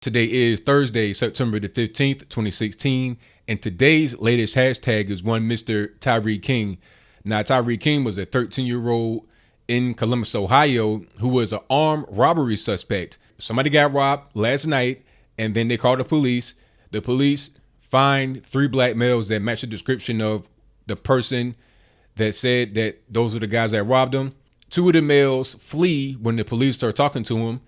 Today is Thursday, September the 15th, 2016, and today's latest hashtag is one Mr. Tyre King. Now, Tyre King was a 13-year-old in Columbus, Ohio, who was an armed robbery suspect. Somebody got robbed last night, and then they called the police. The police find 3 black males that match the description of the person that said that those are the guys that robbed them. 2 of the males flee when the police start talking to him.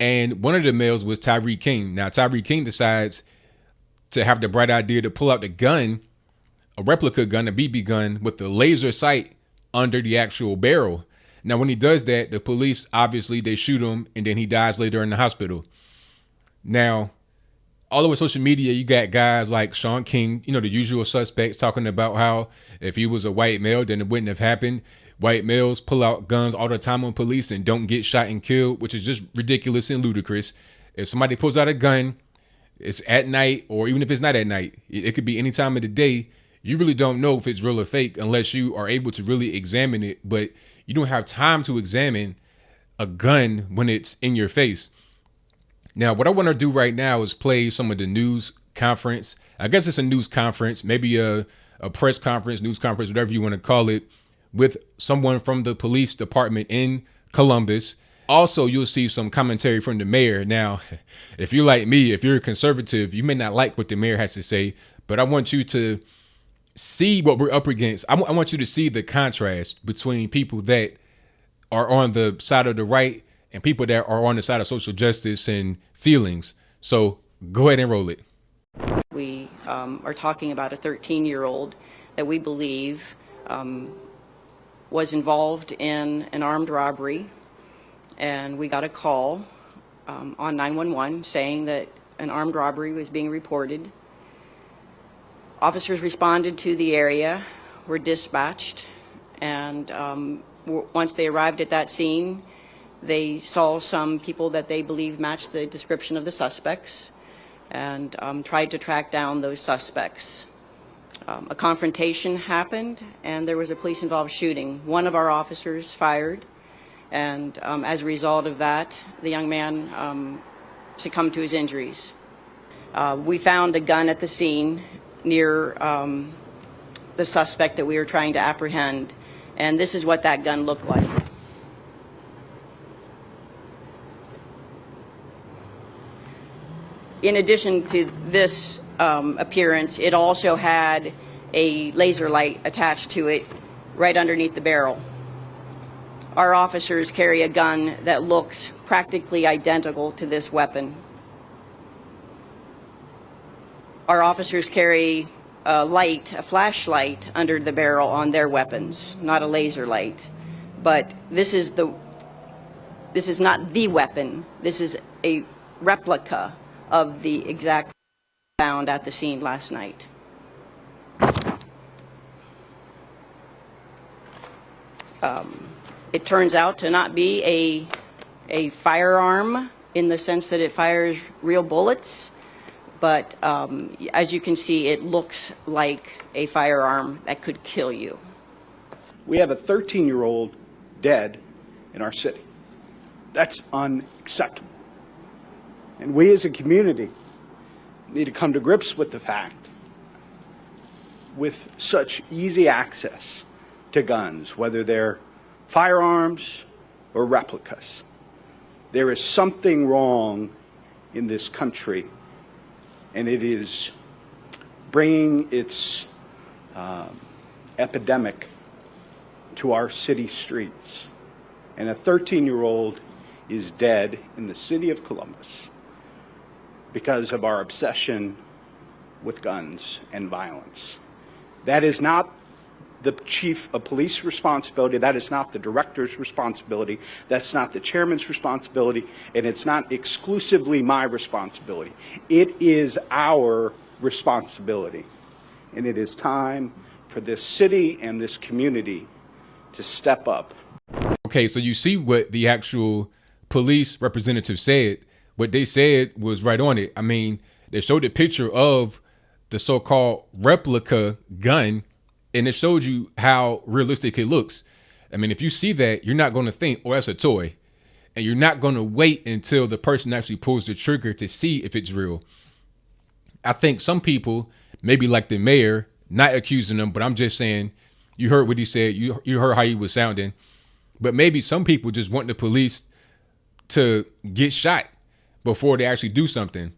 And one of the males was Tyre King. Now, Tyre King decides to have the bright idea to pull out the gun, a replica gun, a BB gun with the laser sight under the actual barrel. Now, when he does that, the police, obviously, they shoot him and then he dies later in the hospital. Now, all over social media, you got guys like Sean King, the usual suspects, talking about how if he was a white male, then it wouldn't have happened. White males pull out guns all the time on police and don't get shot and killed, which is just ridiculous and ludicrous. If somebody pulls out a gun, it's at night, or even if it's not at night, it could be any time of the day. You really don't know if it's real or fake unless you are able to really examine it. But you don't have time to examine a gun when it's in your face. Now, what I want to do right now is play some of the news conference. I guess it's a news conference, maybe a press conference, news conference, whatever you want to call it, with someone from the police department in Columbus. Also, you'll see some commentary from the mayor. Now, if you're like me, if you're a conservative, you may not like what the mayor has to say, but I want you to see what we're up against. I want you to see the contrast between people that are on the side of the right and people that are on the side of social justice and feelings. So go ahead and roll it. We are talking about a 13-year-old that we believe was involved in an armed robbery, and we got a call on 911 saying that an armed robbery was being reported. Officers responded to the area, were dispatched, and once they arrived at that scene, they saw some people that they believe matched the description of the suspects and tried to track down those suspects. A confrontation happened, and there was a police-involved shooting. One of our officers fired, and as a result of that, the young man succumbed to his injuries. We found a gun at the scene near the suspect that we were trying to apprehend, and this is what that gun looked like. In addition to this appearance, it also had a laser light attached to it right underneath the barrel. Our officers carry a gun that looks practically identical to this weapon. Our officers carry a flashlight under the barrel on their weapons, not a laser light. But this is not the weapon. This is a replica of the exact found at the scene last night. It turns out to not be a firearm in the sense that it fires real bullets, but as you can see, it looks like a firearm that could kill you. We have a 13-year-old dead in our city. That's unacceptable. And we as a community need to come to grips with the fact, with such easy access to guns, whether they're firearms or replicas, there is something wrong in this country, and it is bringing its epidemic to our city streets. And a 13-year-old is dead in the city of Columbus because of our obsession with guns and violence. That is not the chief of police responsibility. That is not the director's responsibility. That's not the chairman's responsibility. And it's not exclusively my responsibility. It is our responsibility. And it is time for this city and this community to step up. Okay, so you see what the actual police representative said. What they said was right on it. I mean, they showed a picture of the so-called replica gun, and it showed you how realistic it looks. I mean, if you see that, you're not going to think, oh, that's a toy. And you're not going to wait until the person actually pulls the trigger to see if it's real. I think some people, maybe like the mayor, not accusing them, but I'm just saying, you heard what he said. You heard how he was sounding. But maybe some people just want the police to get shot before they actually do something,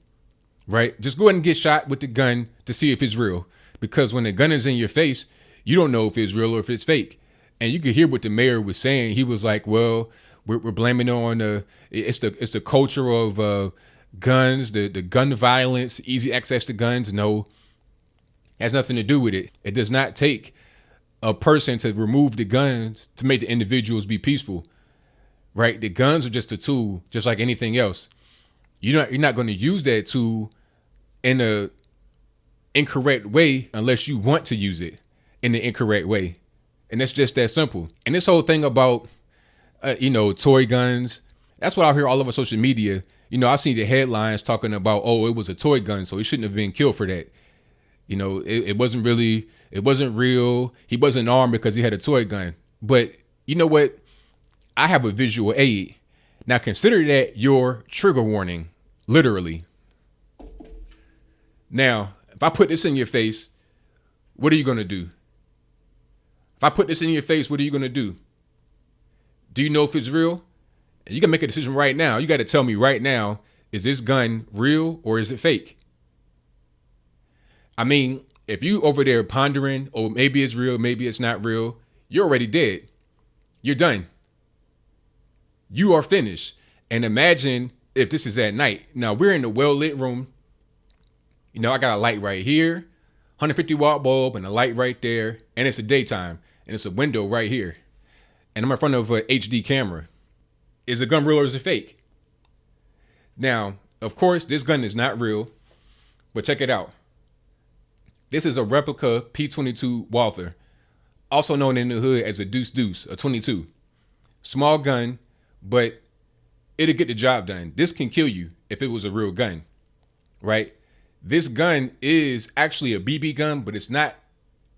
right? Just go ahead and get shot with the gun to see if it's real. Because when the gun is in your face, you don't know if it's real or if it's fake. And you could hear what the mayor was saying. He was like, well, we're blaming it on it's the culture of guns, the gun violence, easy access to guns. No, it has nothing to do with it. It does not take a person to remove the guns to make the individuals be peaceful, right? The guns are just a tool, just like anything else. You're not going to use that tool in a incorrect way unless you want to use it in the incorrect way. And it's just that simple. And this whole thing about, toy guns, that's what I hear all over social media. I've seen the headlines talking about, oh, it was a toy gun, so he shouldn't have been killed for that. It wasn't real. He wasn't armed because he had a toy gun. But you know what? I have a visual aid. Now consider that your trigger warning, literally. Now, if I put this in your face, what are you going to do? If I put this in your face, what are you going to do? Do you know if it's real? You can make a decision right now. You got to tell me right now, is this gun real or is it fake? I mean, if you over there pondering, oh, maybe it's real, maybe it's not real, you're already dead. You're done. You are finished. And imagine if this is at night. Now, we're in a well-lit room. I got a light right here, 150-watt bulb and a light right there. And it's a daytime. And it's a window right here. And I'm in front of a HD camera. Is the gun real or is it fake? Now, of course, this gun is not real. But check it out. This is a replica P22 Walther, also known in the hood as a deuce, a 22. Small gun, but it'll get the job done. This can kill you if it was a real gun, right? This gun is actually a BB gun, but it's not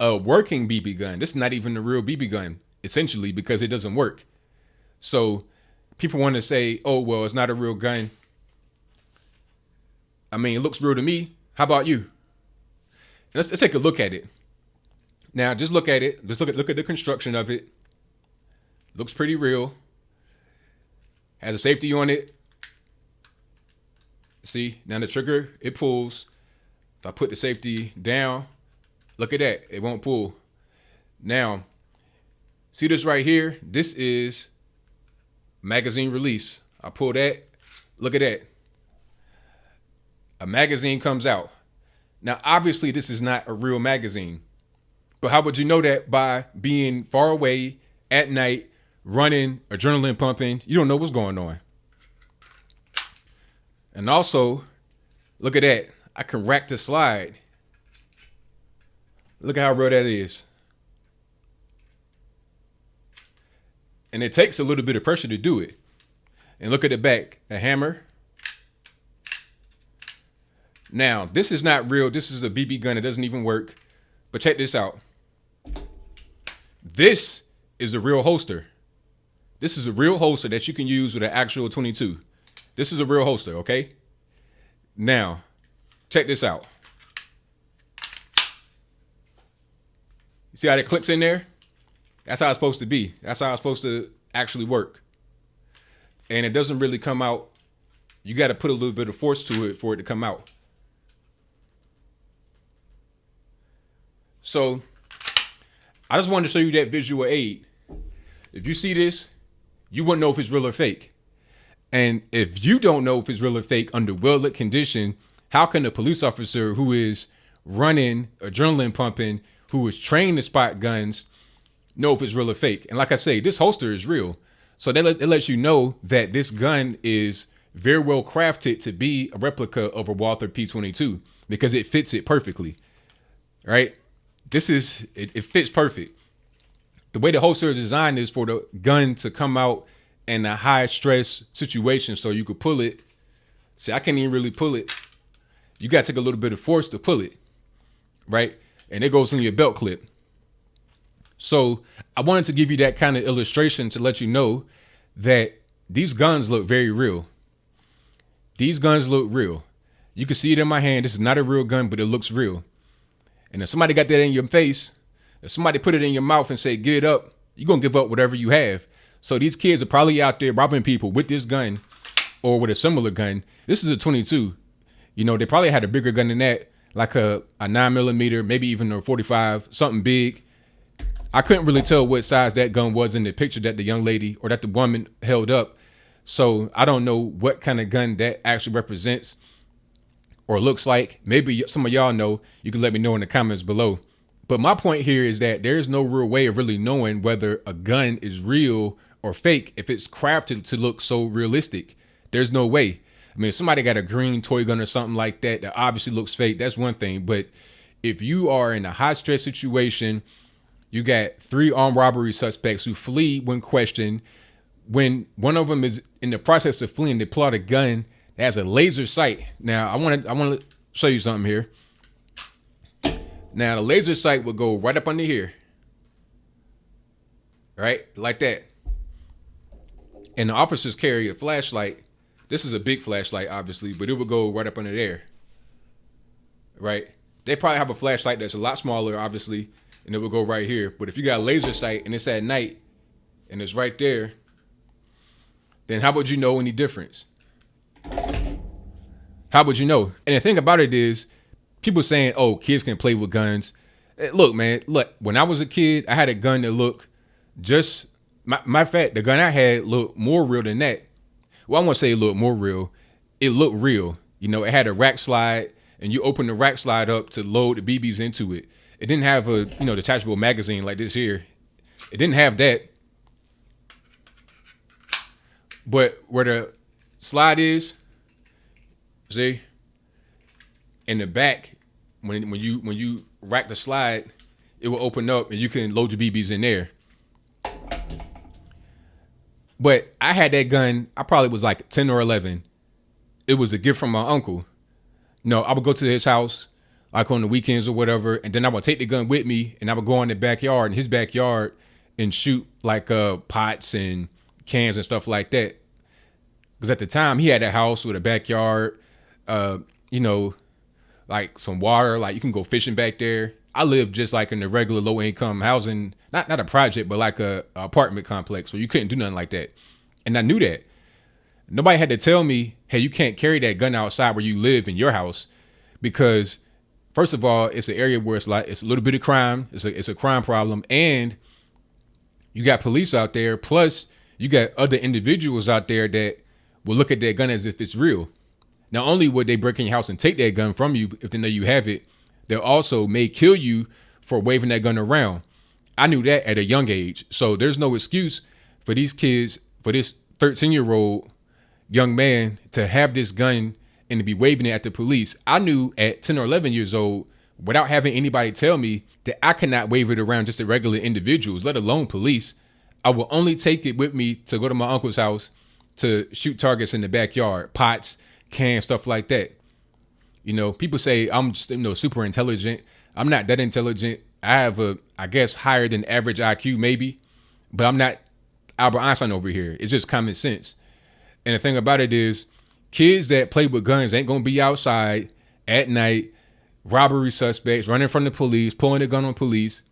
a working BB gun. This is not even a real BB gun, essentially, because it doesn't work. So people want to say, oh, well, it's not a real gun. I mean, it looks real to me. How about you? Let's take a look at it. Now, just look at it. Let's look at the construction of it. Looks pretty real. Has a safety on it. See, now the trigger, it pulls. If I put the safety down, look at that. It won't pull. Now, see this right here? This is magazine release. I pull that. Look at that. A magazine comes out. Now, obviously, this is not a real magazine. But how would you know that? By being far away at night, running, adrenaline pumping. You don't know what's going on. And also, look at that. I can rack the slide. Look at how real that is. And it takes a little bit of pressure to do it. And look at the back. A hammer. Now, this is not real. This is a BB gun. It doesn't even work. But check this out. This is a real holster. This is a real holster that you can use with an actual 22. This is a real holster, okay? Now, check this out. You see how it clicks in there? That's how it's supposed to be. That's how it's supposed to actually work. And it doesn't really come out. You got to put a little bit of force to it for it to come out. So I just wanted to show you that visual aid. If you see this, you wouldn't know if it's real or fake. And if you don't know if it's real or fake under well-lit condition, how can a police officer who is running, adrenaline pumping, who is trained to spot guns, know if it's real or fake? And like I say, this holster is real. So it lets you know that this gun is very well crafted to be a replica of a Walther P22 because it fits it perfectly, right? It fits perfect. The way the holster is designed is for the gun to come out in a high stress situation so you could pull it. See, I can't even really pull it. You got to take a little bit of force to pull it, right? And it goes in your belt clip. So I wanted to give you that kind of illustration to let you know that these guns look very real. These guns look real. You can see it in my hand. This is not a real gun, but it looks real. And if somebody got that in your face, if somebody put it in your mouth and say, get it up, you're going to give up whatever you have. So these kids are probably out there robbing people with this gun or with a similar gun. This is a 22. You know, they probably had a bigger gun than that, like a 9mm, maybe even a 45, something big. I couldn't really tell what size that gun was in the picture that the young lady or that the woman held up. So I don't know what kind of gun that actually represents or looks like. Maybe some of y'all know. You can let me know in the comments below. But my point here is that there's no real way of really knowing whether a gun is real or fake if it's crafted to look so realistic. There's no way. I mean, if somebody got a green toy gun or something like that that obviously looks fake, that's one thing. But if you are in a high stress situation, you got 3 armed robbery suspects who flee when questioned. When one of them is in the process of fleeing, they pull out a gun that has a laser sight. Now, I want to show you something here. Now, the laser sight will go right up under here. Right? Like that. And the officers carry a flashlight. This is a big flashlight, obviously, but it would go right up under there. Right? They probably have a flashlight that's a lot smaller, obviously, and it will go right here. But if you got a laser sight and it's at night and it's right there, then how would you know any difference? How would you know? And the thing about it is, people saying, oh, kids can play with guns. Look, man, look, when I was a kid, I had a gun that looked just, my fact, the gun I had looked more real than that. Well, I won't say it looked more real. It looked real. You know, it had a rack slide, and you open the rack slide up to load the BBs into it. It didn't have a, detachable magazine like this here. It didn't have that. But where the slide is, see, in the back, when you rack the slide, it will open up and you can load your BBs in there. But I had that gun, I probably was like 10 or 11. It was a gift from my uncle. No, I would go to his house, like on the weekends or whatever, and then I would take the gun with me and I would go in the backyard, in his backyard, and shoot like pots and cans and stuff like that. Because at the time he had a house with a backyard, like some water, like you can go fishing back there. I lived just like in the regular low income housing, not a project, but like a apartment complex where you couldn't do nothing like that. And I knew that. Nobody had to tell me, hey, you can't carry that gun outside where you live in your house, because first of all, it's an area where it's a little bit of crime. It's a crime problem. And you got police out there. Plus you got other individuals out there that will look at that gun as if it's real. Not only would they break in your house and take that gun from you if they know you have it, they also may kill you for waving that gun around. I knew that at a young age. So there's no excuse for these kids, for this 13-year-old young man to have this gun and to be waving it at the police. I knew at 10 or 11 years old, without having anybody tell me, that I cannot wave it around just to regular individuals, let alone police. I will only take it with me to go to my uncle's house to shoot targets in the backyard, pots, cans, stuff like that. You know, people say I'm just, super intelligent. I'm not that intelligent. I have I guess, higher than average IQ maybe, but I'm not Albert Einstein over here. It's just common sense. And the thing about it is, kids that play with guns ain't going to be outside at night, robbery suspects, running from the police, pulling a gun on police.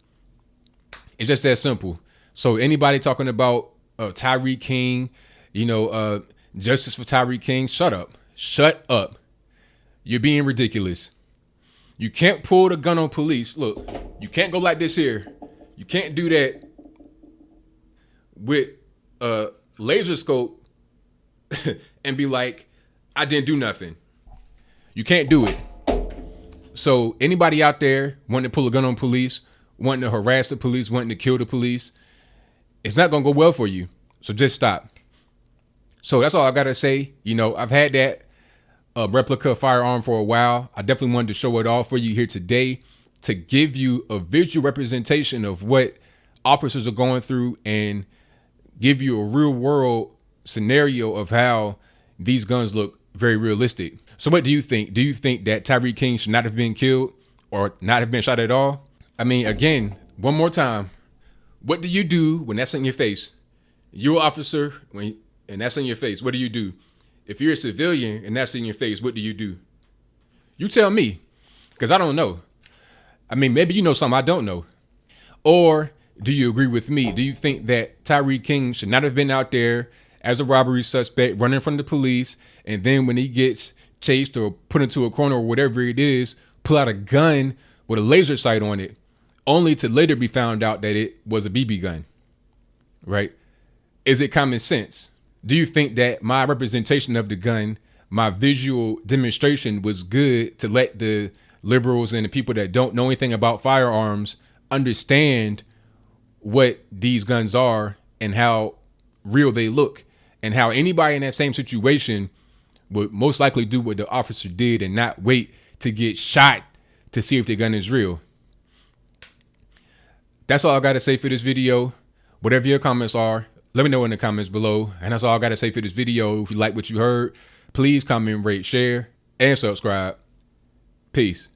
It's just that simple. So anybody talking about Tyre King, justice for Tyre King, shut up. Shut up. You're being ridiculous. You can't pull the gun on police. Look, you can't go like this here. You can't do that with a laser scope and be like, I didn't do nothing. You can't do it. So anybody out there wanting to pull a gun on police, wanting to harass the police, wanting to kill the police, it's not going to go well for you. So just stop. So that's all I got to say. I've had that replica firearm for a while. I definitely wanted to show it off for you here today to give you a visual representation of what officers are going through and give you a real world scenario of how these guns look very realistic. So what do you think? Do you think that Tyre King should not have been killed or not have been shot at all? I mean, again, one more time, what do you do when that's in your face? You're an officer and that's in your face, what do you do? If you're a civilian and that's in your face, what do you do? You tell me, because I don't know. I mean, maybe you know something I don't know. Or do you agree with me? Do you think that Tyre King should not have been out there as a robbery suspect running from the police, and then when he gets chased or put into a corner or whatever it is, pull out a gun with a laser sight on it, only to later be found out that it was a BB gun, right? Is it common sense? Do you think that my representation of the gun, my visual demonstration was good to let the liberals and the people that don't know anything about firearms understand what these guns are and how real they look, and how anybody in that same situation would most likely do what the officer did and not wait to get shot to see if the gun is real? That's all I got to say for this video. Whatever your comments are, let me know in the comments below. And that's all I got to say for this video. If you like what you heard, please comment, rate, share, and subscribe. Peace.